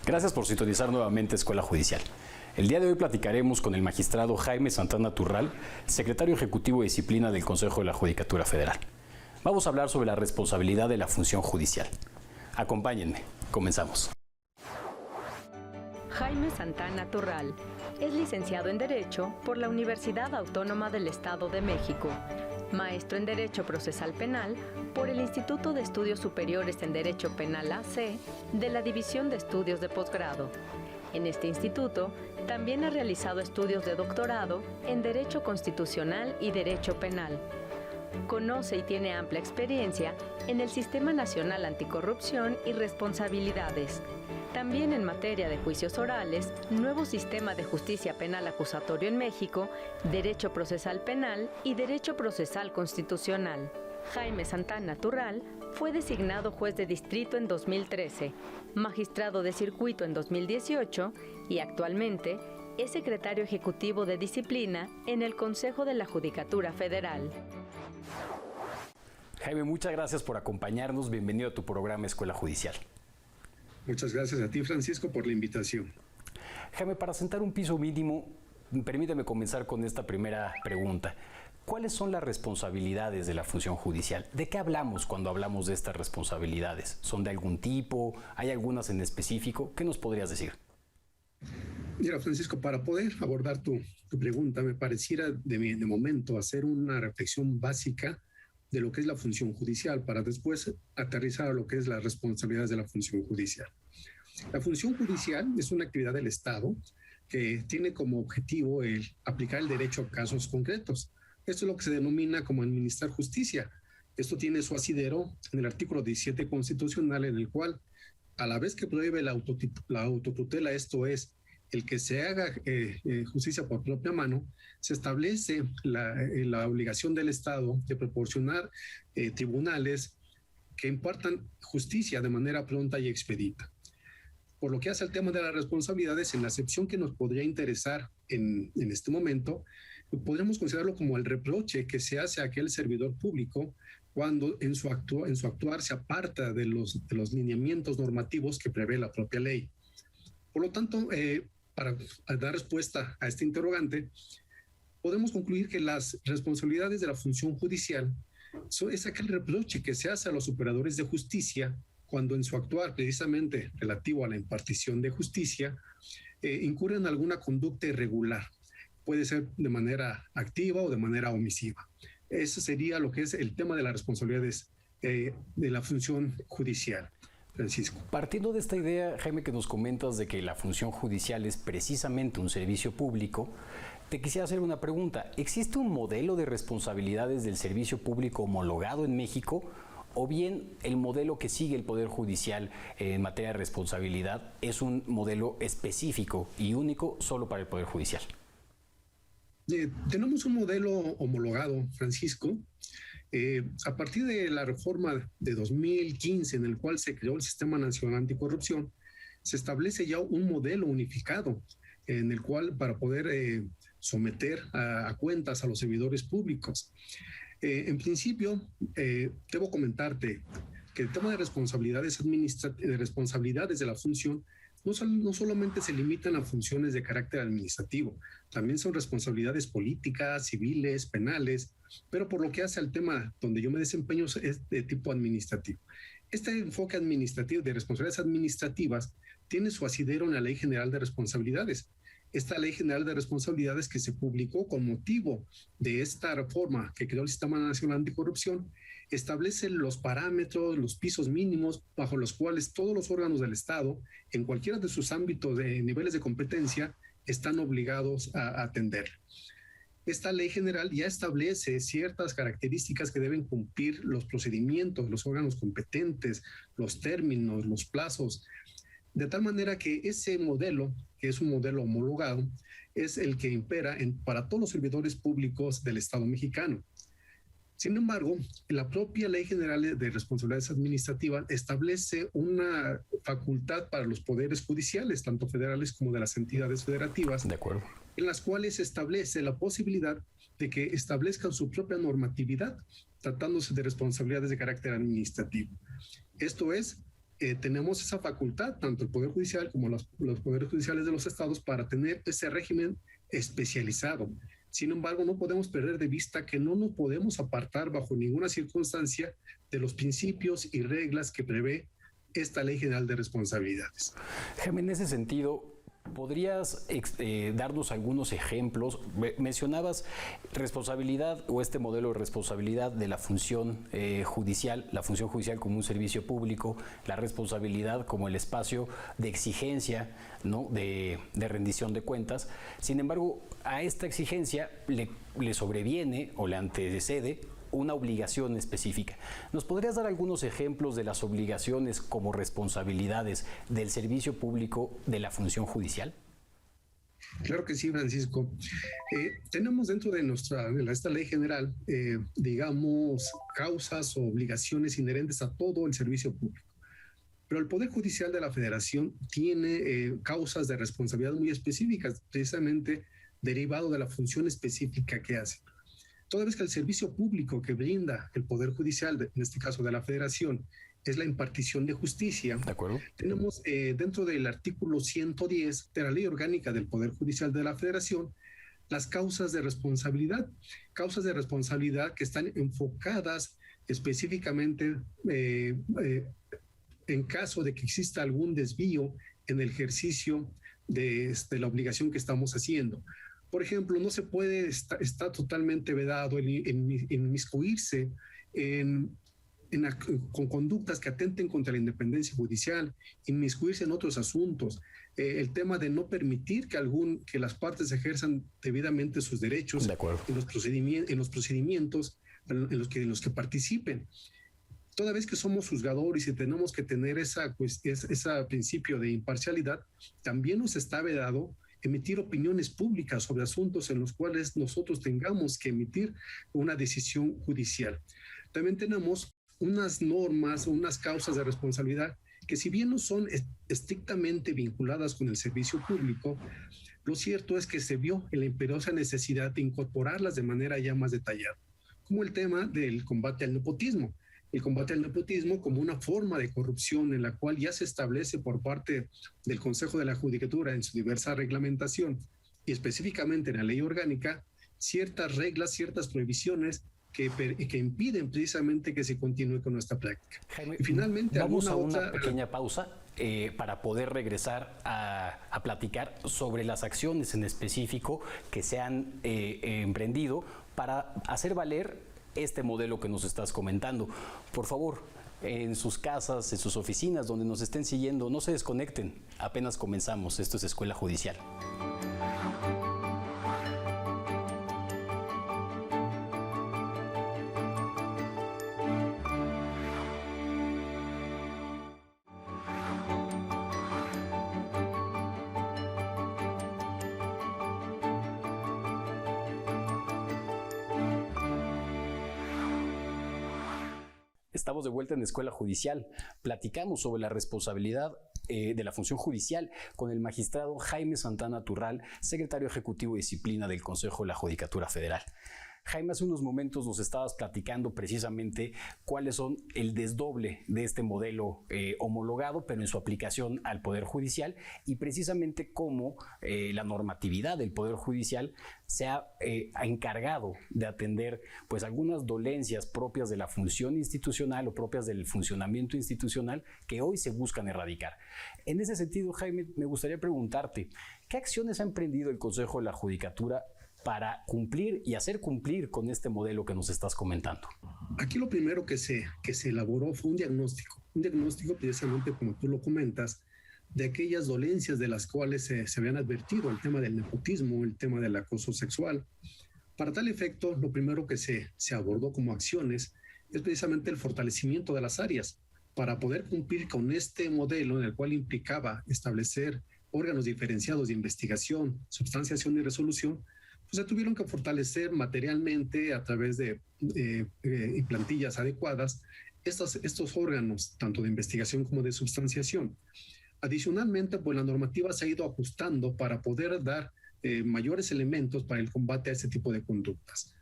Gracias por sintonizar nuevamente Escuela Judicial. El día de hoy platicaremos con el magistrado Jaime Santana Turral, secretario ejecutivo de disciplina del Consejo de la Judicatura Federal. Vamos a hablar sobre la responsabilidad de la función judicial. Acompáñenme, comenzamos. Jaime Santana Turral es licenciado en Derecho por la Universidad Autónoma del Estado de México, maestro en Derecho Procesal Penal por el Instituto de Estudios Superiores en Derecho Penal AC de la División de Estudios de Posgrado. En este instituto también ha realizado estudios de doctorado en Derecho Constitucional y Derecho Penal. Conoce y tiene amplia experiencia en el Sistema Nacional Anticorrupción y Responsabilidades. También en materia de juicios orales, nuevo sistema de justicia penal acusatorio en México, derecho procesal penal y derecho procesal constitucional. Jaime Santana Turral fue designado juez de distrito en 2013, magistrado de circuito en 2018 y actualmente es secretario ejecutivo de disciplina en el Consejo de la Judicatura Federal. Jaime, muchas gracias por acompañarnos. Bienvenido a tu programa Escuela Judicial. Muchas gracias a ti, Francisco, por la invitación. Jaime, para sentar un piso mínimo, permíteme comenzar con esta primera pregunta. ¿Cuáles son las responsabilidades de la función judicial? ¿De qué hablamos cuando hablamos de estas responsabilidades? ¿Son de algún tipo? ¿Hay algunas en específico? ¿Qué nos podrías decir? Mira, Francisco, para poder abordar tu pregunta, me pareciera de momento hacer una reflexión básica de lo que es la función judicial, para después aterrizar a lo que es las responsabilidades de la función judicial. La función judicial es una actividad del Estado que tiene como objetivo el aplicar el derecho a casos concretos. Esto es lo que se denomina como administrar justicia. Esto tiene su asidero en el artículo 17 constitucional, en el cual, a la vez que prohíbe la autotutela, esto es, el que se haga justicia por propia mano, se establece la obligación del Estado de proporcionar tribunales que impartan justicia de manera pronta y expedita. Por lo que hace al tema de las responsabilidades, en la acepción que nos podría interesar en este momento, podríamos considerarlo como el reproche que se hace a aquel servidor público cuando en su actuar se aparta de los lineamientos normativos que prevé la propia ley. Por lo tanto, para dar respuesta a este interrogante, podemos concluir que las responsabilidades de la función judicial es aquel reproche que se hace a los operadores de justicia cuando en su actuar precisamente relativo a la impartición de justicia incurren en alguna conducta irregular. Puede ser de manera activa o de manera omisiva. Ese sería lo que es el tema de las responsabilidades de la función judicial. Francisco. Partiendo de esta idea, Jaime, que nos comentas de que la función judicial es precisamente un servicio público, te quisiera hacer una pregunta. ¿Existe un modelo de responsabilidades del servicio público homologado en México? ¿O bien el modelo que sigue el Poder Judicial en materia de responsabilidad es un modelo específico y único solo para el Poder Judicial? Tenemos un modelo homologado, Francisco, a partir de la reforma de 2015, en el cual se creó el Sistema Nacional Anticorrupción, se establece ya un modelo unificado en el cual para poder someter a cuentas a los servidores públicos. En principio, debo comentarte que el tema de responsabilidades de la función no solamente se limitan a funciones de carácter administrativo, también son responsabilidades políticas, civiles, penales, pero por lo que hace al tema donde yo me desempeño es de tipo administrativo. Este enfoque administrativo de responsabilidades administrativas tiene su asidero en la Ley General de Responsabilidades. Esta Ley General de Responsabilidades que se publicó con motivo de esta reforma que creó el Sistema Nacional Anticorrupción establece los parámetros, los pisos mínimos bajo los cuales todos los órganos del Estado, en cualquiera de sus ámbitos de niveles de competencia, están obligados a atender. Esta ley general ya establece ciertas características que deben cumplir los procedimientos, los órganos competentes, los términos, los plazos, de tal manera que ese modelo, que es un modelo homologado, es el que impera para todos los servidores públicos del Estado mexicano. Sin embargo, la propia Ley General de Responsabilidades Administrativas establece una facultad para los poderes judiciales, tanto federales como de las entidades federativas, de acuerdo, en las cuales establece la posibilidad de que establezcan su propia normatividad, tratándose de responsabilidades de carácter administrativo. Esto es, tenemos esa facultad, tanto el Poder Judicial como los poderes judiciales de los estados, para tener ese régimen especializado. Sin embargo, no podemos perder de vista que no nos podemos apartar bajo ninguna circunstancia de los principios y reglas que prevé esta Ley General de Responsabilidades. Jaime, en ese sentido, ¿podrías darnos algunos ejemplos? Mencionabas responsabilidad o este modelo de responsabilidad de la función judicial, la función judicial como un servicio público, la responsabilidad como el espacio de exigencia, ¿no?, de rendición de cuentas. Sin embargo, a esta exigencia le sobreviene o le antecede una obligación específica. ¿Nos podrías dar algunos ejemplos de las obligaciones como responsabilidades del servicio público de la función judicial? Claro que sí, Francisco. Tenemos dentro de esta ley general, digamos, causas o obligaciones inherentes a todo el servicio público. Pero el Poder Judicial de la Federación tiene causas de responsabilidad muy específicas, precisamente derivado de la función específica que hace. Toda vez que el servicio público que brinda el Poder Judicial, en este caso de la Federación, es la impartición de justicia. De acuerdo. Tenemos dentro del artículo 110 de la Ley Orgánica del Poder Judicial de la Federación las causas de responsabilidad que están enfocadas específicamente en caso de que exista algún desvío en el ejercicio de la obligación que estamos haciendo. Por ejemplo, no se puede, está totalmente vedado inmiscuirse con conductas que atenten contra la independencia judicial, inmiscuirse en otros asuntos, el tema de no permitir que las partes ejerzan debidamente sus derechos en los procedimientos en los que participen. Toda vez que somos juzgadores y tenemos que tener ese principio de imparcialidad, también nos está vedado emitir opiniones públicas sobre asuntos en los cuales nosotros tengamos que emitir una decisión judicial. También tenemos unas normas o unas causas de responsabilidad que, si bien no son estrictamente vinculadas con el servicio público, lo cierto es que se vio en la imperiosa necesidad de incorporarlas de manera ya más detallada, como el tema del combate al nepotismo. El combate al nepotismo como una forma de corrupción en la cual ya se establece por parte del Consejo de la Judicatura en su diversa reglamentación y específicamente en la ley orgánica ciertas reglas, ciertas prohibiciones que impiden precisamente que se continúe con nuestra práctica. Jaime, y finalmente, vamos a una pequeña pausa para poder regresar a platicar sobre las acciones en específico que se han emprendido para hacer valer este modelo que nos estás comentando. Por favor, en sus casas, en sus oficinas, donde nos estén siguiendo, no se desconecten. Apenas comenzamos. Esto es Escuela Judicial. Estamos de vuelta en Escuela Judicial. Platicamos sobre la responsabilidad de la función judicial con el magistrado Jaime Santana Turral, secretario ejecutivo de disciplina del Consejo de la Judicatura Federal. Jaime, hace unos momentos nos estabas platicando precisamente cuáles son el desdoble de este modelo homologado, pero en su aplicación al Poder Judicial, y precisamente cómo la normatividad del Poder Judicial se ha encargado de atender pues algunas dolencias propias de la función institucional o propias del funcionamiento institucional que hoy se buscan erradicar. En ese sentido, Jaime, me gustaría preguntarte, ¿qué acciones ha emprendido el Consejo de la Judicatura para cumplir y hacer cumplir con este modelo que nos estás comentando? Aquí lo primero que se elaboró fue un diagnóstico precisamente, como tú lo comentas, de aquellas dolencias de las cuales se habían advertido, el tema del nepotismo, el tema del acoso sexual. Para tal efecto, lo primero que se abordó como acciones es precisamente el fortalecimiento de las áreas para poder cumplir con este modelo en el cual implicaba establecer órganos diferenciados de investigación, substanciación y resolución. Pues se tuvieron que fortalecer materialmente a través de plantillas adecuadas estos órganos, tanto de investigación como de substanciación. Adicionalmente, pues la normativa se ha ido ajustando para poder dar mayores elementos para el combate a este tipo de conductas.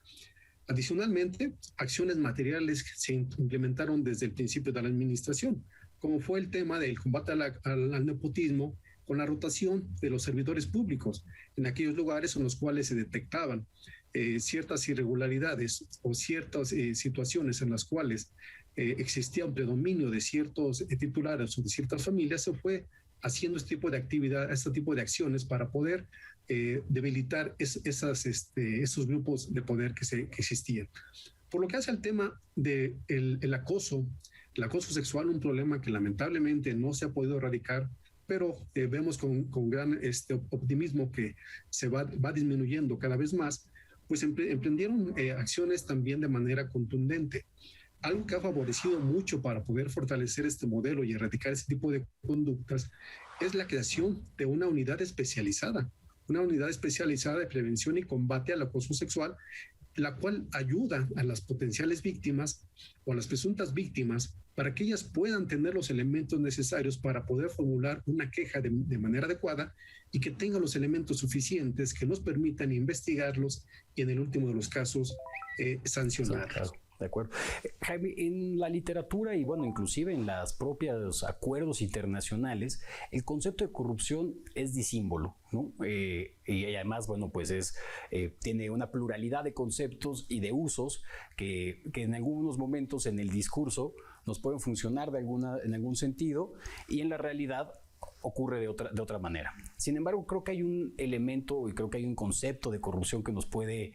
Adicionalmente, acciones materiales se implementaron desde el principio de la administración. como fue el tema del combate al nepotismo con la rotación de los servidores públicos en aquellos lugares en los cuales se detectaban ciertas irregularidades o ciertas situaciones en las cuales existía un predominio de ciertos titulares o de ciertas familias. Se fue haciendo este tipo de actividad, este tipo de acciones para poder debilitar esos grupos de poder que existían. Por lo que hace al tema del el acoso sexual, un problema que lamentablemente no se ha podido erradicar, pero vemos con gran optimismo que se va disminuyendo cada vez más, pues emprendieron acciones también de manera contundente. Algo que ha favorecido mucho para poder fortalecer este modelo y erradicar ese tipo de conductas es la creación de una unidad especializada de prevención y combate al acoso sexual, la cual ayuda a las potenciales víctimas o a las presuntas víctimas para que ellas puedan tener los elementos necesarios para poder formular una queja de manera adecuada y que tengan los elementos suficientes que nos permitan investigarlos y en el último de los casos sancionarlos. Sí, claro. De acuerdo. Jaime, en la literatura y bueno, inclusive en los propios acuerdos internacionales, el concepto de corrupción es disímbolo, ¿no? Y además, bueno, pues tiene una pluralidad de conceptos y de usos que en algunos momentos en el discurso nos pueden funcionar en algún sentido y en la realidad ocurre de otra manera. Sin embargo, creo que hay un elemento y creo que hay un concepto de corrupción que nos puede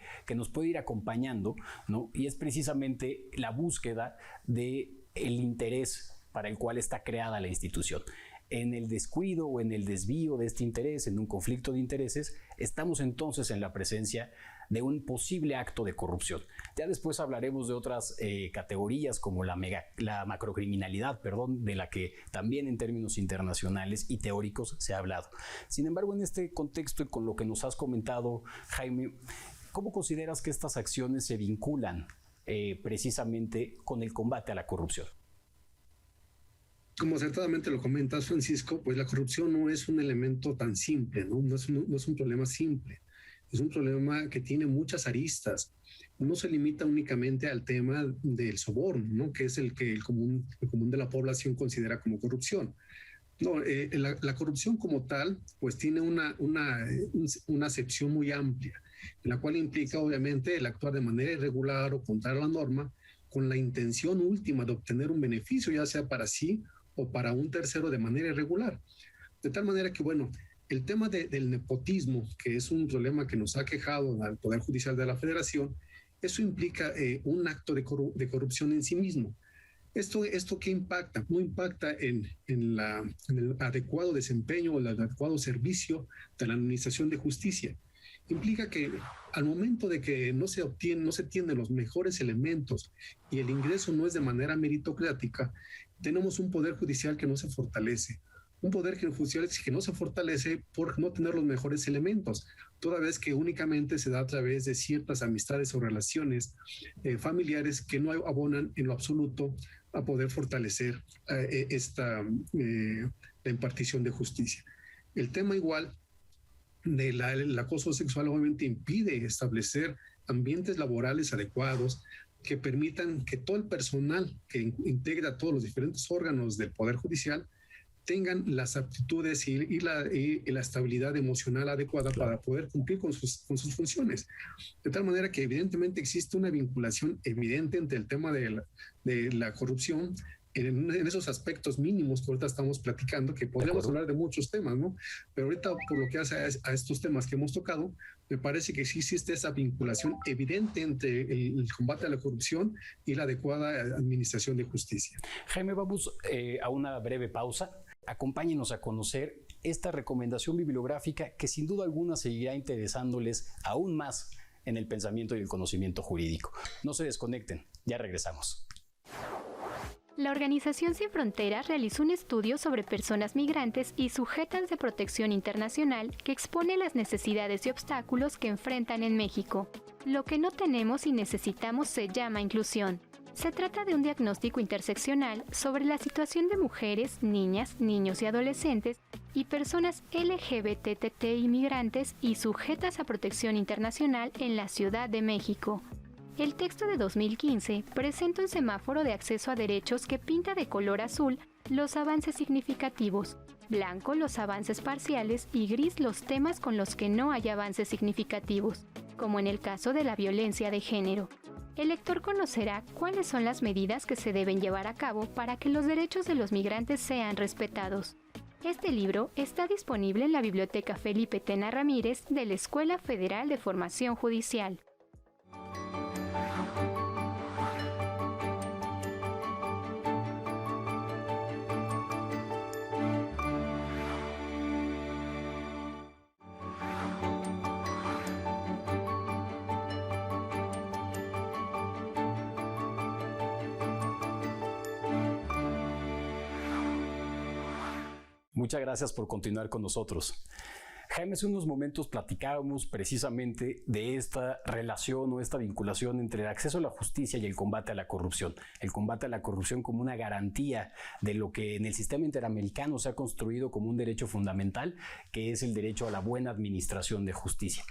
ir acompañando, ¿no? Y es precisamente la búsqueda del interés para el cual está creada la institución. En el descuido o en el desvío de este interés, en un conflicto de intereses, estamos entonces en la presencia de un posible acto de corrupción. Ya después hablaremos de otras categorías como la macrocriminalidad, de la que también en términos internacionales y teóricos se ha hablado. Sin embargo, en este contexto y con lo que nos has comentado, Jaime, ¿cómo consideras que estas acciones se vinculan precisamente con el combate a la corrupción? Como acertadamente lo comentas, Francisco, pues la corrupción no es un elemento tan simple, ¿no? No es un problema simple. Es un problema que tiene muchas aristas. No se limita únicamente al tema del soborno, ¿no? Que es el que el común de la población considera como corrupción. No, la corrupción como tal, pues tiene una acepción muy amplia, en la cual implica obviamente el actuar de manera irregular o contraria a la norma, con la intención última de obtener un beneficio, ya sea para sí o para un tercero de manera irregular. De tal manera que, bueno, el tema del nepotismo, que es un problema que nos ha quejado al Poder Judicial de la Federación, eso implica un acto de corrupción en sí mismo. ¿Esto qué impacta? No impacta en el adecuado desempeño o el adecuado servicio de la administración de justicia. Implica que al momento de que no se tienen los mejores elementos y el ingreso no es de manera meritocrática, tenemos un Poder Judicial que no se fortalece. Un poder judicial que no se fortalece por no tener los mejores elementos, toda vez que únicamente se da a través de ciertas amistades o relaciones familiares que no abonan en lo absoluto a poder fortalecer la impartición de justicia. El tema igual del acoso sexual obviamente impide establecer ambientes laborales adecuados que permitan que todo el personal que integra todos los diferentes órganos del Poder Judicial tengan las aptitudes y la estabilidad emocional adecuada para poder cumplir con sus funciones. De tal manera que evidentemente existe una vinculación evidente entre el tema de la corrupción en esos aspectos mínimos que ahorita estamos platicando, que podríamos hablar de muchos temas, ¿no? Pero ahorita, por lo que hace a estos temas que hemos tocado, me parece que sí existe esa vinculación evidente entre el combate a la corrupción y la adecuada administración de justicia. Jaime, vamos a una breve pausa. Acompáñenos a conocer esta recomendación bibliográfica que sin duda alguna seguirá interesándoles aún más en el pensamiento y el conocimiento jurídico. No se desconecten, ya regresamos. La Organización Sin Fronteras realizó un estudio sobre personas migrantes y sujetas de protección internacional que expone las necesidades y obstáculos que enfrentan en México. Lo que no tenemos y necesitamos se llama inclusión. Se trata de un diagnóstico interseccional sobre la situación de mujeres, niñas, niños y adolescentes y personas LGBTT inmigrantes y sujetas a protección internacional en la Ciudad de México. El texto de 2015 presenta un semáforo de acceso a derechos que pinta de color azul los avances significativos, blanco los avances parciales y gris los temas con los que no hay avances significativos, como en el caso de la violencia de género. El lector conocerá cuáles son las medidas que se deben llevar a cabo para que los derechos de los migrantes sean respetados. Este libro está disponible en la Biblioteca Felipe Tena Ramírez de la Escuela Federal de Formación Judicial. Muchas gracias por continuar con nosotros. Jaime, hace unos momentos platicábamos precisamente de esta relación o esta vinculación entre el acceso a la justicia y el combate a la corrupción. El combate a la corrupción como una garantía de lo que en el sistema interamericano se ha construido como un derecho fundamental, que es el derecho a la buena administración de justicia.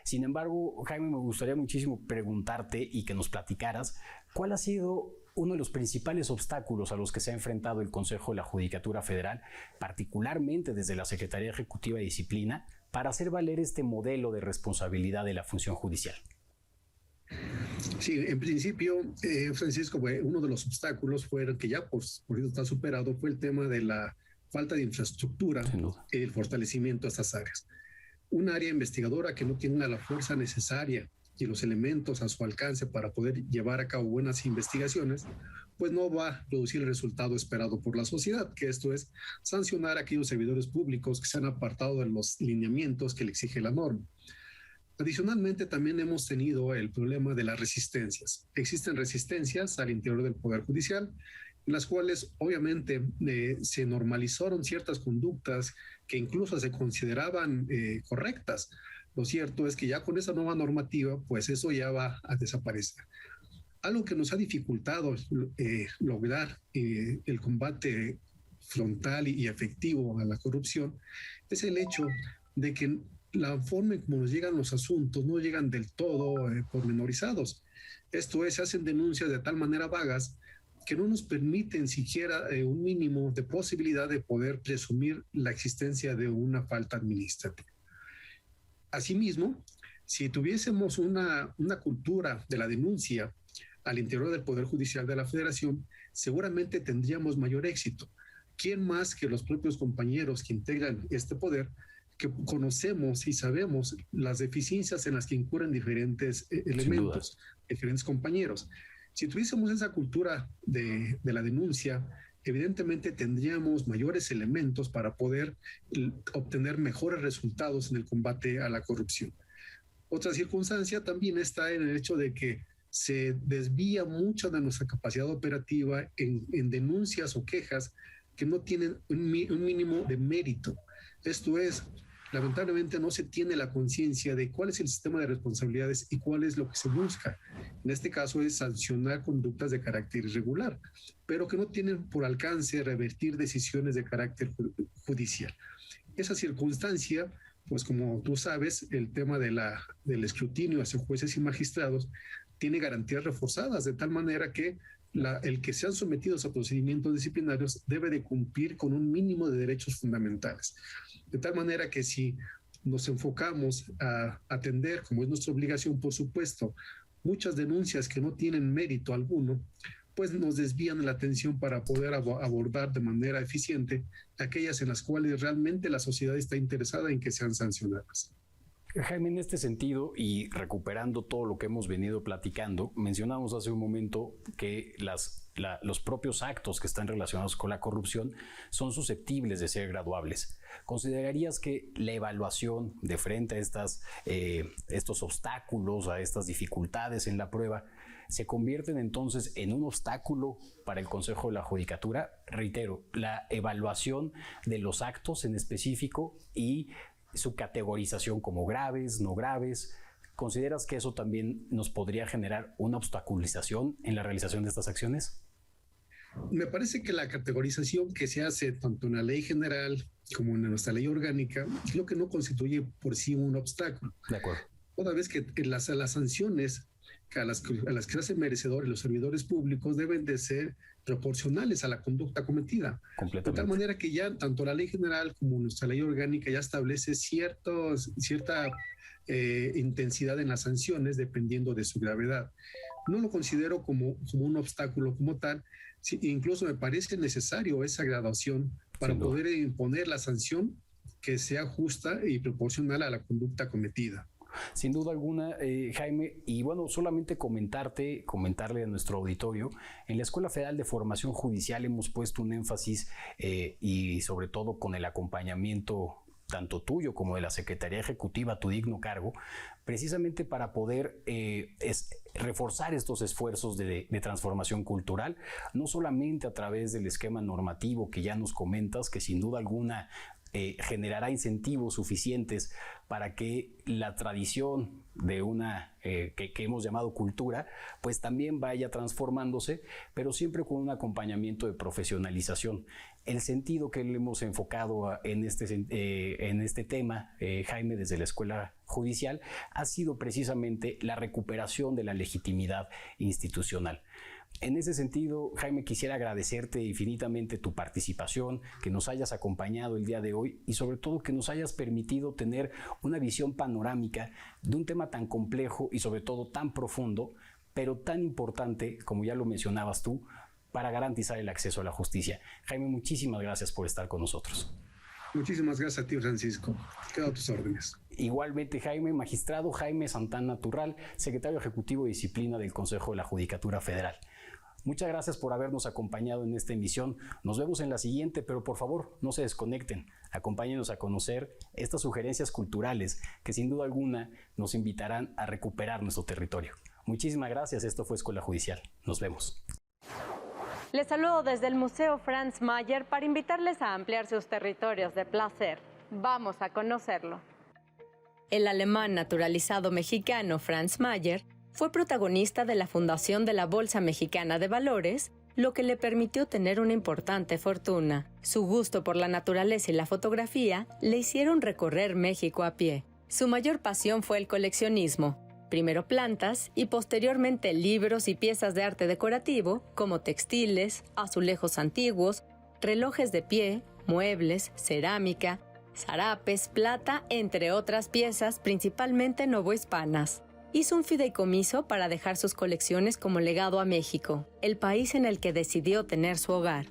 Sin embargo, Jaime, me gustaría muchísimo preguntarte y que nos platicaras cuál ha sido uno de los principales obstáculos a los que se ha enfrentado el Consejo de la Judicatura Federal, particularmente desde la Secretaría Ejecutiva de Disciplina, para hacer valer este modelo de responsabilidad de la función judicial. Sí, en principio, Francisco, uno de los obstáculos fue que ya por eso está superado, fue el tema de la falta de infraestructura y el fortalecimiento de estas áreas. Un área investigadora que no tenga la fuerza necesaria y los elementos a su alcance para poder llevar a cabo buenas investigaciones, pues no va a producir el resultado esperado por la sociedad, que esto es sancionar a aquellos servidores públicos que se han apartado de los lineamientos que le exige la norma. Adicionalmente, también hemos tenido el problema de las resistencias. Existen resistencias al interior del Poder Judicial, en las cuales obviamente se normalizaron ciertas conductas que incluso se consideraban correctas. Lo cierto es que ya con esa nueva normativa, pues eso ya va a desaparecer. Algo que nos ha dificultado lograr el combate frontal y efectivo a la corrupción es el hecho de que la forma en cómo nos llegan los asuntos no llegan del todo pormenorizados. Esto es, se hacen denuncias de tal manera vagas que no nos permiten siquiera un mínimo de posibilidad de poder presumir la existencia de una falta administrativa. Asimismo, si tuviésemos una cultura de la denuncia al interior del Poder Judicial de la Federación, seguramente tendríamos mayor éxito. ¿Quién más que los propios compañeros que integran este poder, que conocemos y sabemos las deficiencias en las que incurren diferentes elementos, diferentes compañeros? Si tuviésemos esa cultura de la denuncia, evidentemente tendríamos mayores elementos para poder obtener mejores resultados en el combate a la corrupción. Otra circunstancia también está en el hecho de que se desvía mucha de nuestra capacidad operativa en denuncias o quejas que no tienen un mínimo de mérito. Esto es, lamentablemente no se tiene la conciencia de cuál es el sistema de responsabilidades y cuál es lo que se busca. En este caso es sancionar conductas de carácter irregular, pero que no tienen por alcance revertir decisiones de carácter judicial. Esa circunstancia, pues como tú sabes, el tema del escrutinio hacia jueces y magistrados tiene garantías reforzadas, de tal manera que el que sean sometidos a procedimientos disciplinarios debe de cumplir con un mínimo de derechos fundamentales. De tal manera que si nos enfocamos a atender, como es nuestra obligación, por supuesto, muchas denuncias que no tienen mérito alguno, pues nos desvían la atención para poder abordar de manera eficiente aquellas en las cuales realmente la sociedad está interesada en que sean sancionadas. Jaime, en este sentido, y recuperando todo lo que hemos venido platicando, mencionamos hace un momento que los propios actos que están relacionados con la corrupción son susceptibles de ser graduables. ¿Considerarías que la evaluación de frente a estos obstáculos, a estas dificultades en la prueba, se convierten entonces en un obstáculo para el Consejo de la Judicatura? Reitero, la evaluación de los actos en específico y su categorización como graves, no graves. ¿Consideras que eso también nos podría generar una obstaculización en la realización de estas acciones? Me parece que la categorización que se hace tanto en la ley general como en nuestra ley orgánica es lo que no constituye por sí un obstáculo. De acuerdo. Toda vez que las sanciones a las que se hacen merecedores los servidores públicos deben de ser proporcionales a la conducta cometida. De tal manera que ya tanto la ley general como nuestra ley orgánica ya establece cierta intensidad en las sanciones dependiendo de su gravedad. No lo considero como un obstáculo como tal, incluso me parece necesario esa graduación para poder imponer la sanción que sea justa y proporcional a la conducta cometida. Sin duda alguna, Jaime, y bueno, solamente comentarle a nuestro auditorio, en la Escuela Federal de Formación Judicial hemos puesto un énfasis y sobre todo con el acompañamiento tanto tuyo como de la Secretaría Ejecutiva a tu digno cargo, precisamente para poder reforzar estos esfuerzos de transformación cultural, no solamente a través del esquema normativo que ya nos comentas, que sin duda alguna generará incentivos suficientes para que la tradición de una que hemos llamado cultura, pues también vaya transformándose, pero siempre con un acompañamiento de profesionalización. El sentido que le hemos enfocado en este tema, Jaime, desde la Escuela Judicial, ha sido precisamente la recuperación de la legitimidad institucional. En ese sentido, Jaime, quisiera agradecerte infinitamente tu participación, que nos hayas acompañado el día de hoy y sobre todo que nos hayas permitido tener una visión panorámica de un tema tan complejo y sobre todo tan profundo, pero tan importante, como ya lo mencionabas tú, para garantizar el acceso a la justicia. Jaime, muchísimas gracias por estar con nosotros. Muchísimas gracias a ti, Francisco. Quedo a tus órdenes. Igualmente, Jaime, magistrado Jaime Santana Turral, secretario ejecutivo de Disciplina del Consejo de la Judicatura Federal. Muchas gracias por habernos acompañado en esta emisión. Nos vemos en la siguiente, pero por favor, no se desconecten. Acompáñenos a conocer estas sugerencias culturales que sin duda alguna nos invitarán a recuperar nuestro territorio. Muchísimas gracias. Esto fue Escuela Judicial. Nos vemos. Les saludo desde el Museo Franz Mayer para invitarles a ampliar sus territorios de placer. Vamos a conocerlo. El alemán naturalizado mexicano Franz Mayer fue protagonista de la fundación de la Bolsa Mexicana de Valores, lo que le permitió tener una importante fortuna. Su gusto por la naturaleza y la fotografía le hicieron recorrer México a pie. Su mayor pasión fue el coleccionismo. Primero plantas y posteriormente libros y piezas de arte decorativo como textiles, azulejos antiguos, relojes de pie, muebles, cerámica, zarapes, plata, entre otras piezas principalmente novohispanas. Hizo un fideicomiso para dejar sus colecciones como legado a México, el país en el que decidió tener su hogar.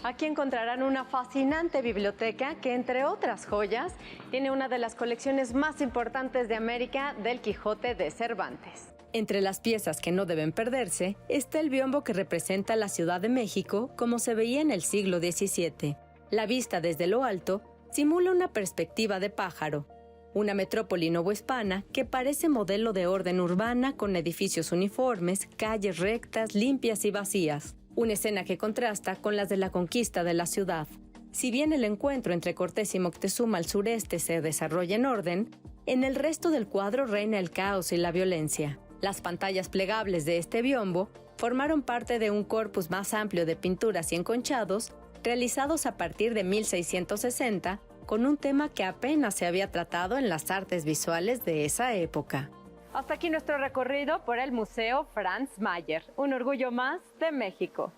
Aquí encontrarán una fascinante biblioteca que, entre otras joyas, tiene una de las colecciones más importantes de América del Quijote de Cervantes. Entre las piezas que no deben perderse está el biombo que representa la Ciudad de México como se veía en el siglo XVII. La vista desde lo alto simula una perspectiva de pájaro, una metrópoli novohispana que parece modelo de orden urbana con edificios uniformes, calles rectas, limpias y vacías. Una escena que contrasta con las de la conquista de la ciudad. Si bien el encuentro entre Cortés y Moctezuma al sureste se desarrolla en orden, en el resto del cuadro reina el caos y la violencia. Las pantallas plegables de este biombo formaron parte de un corpus más amplio de pinturas y enconchados realizados a partir de 1660 con un tema que apenas se había tratado en las artes visuales de esa época. Hasta aquí nuestro recorrido por el Museo Franz Mayer, un orgullo más de México.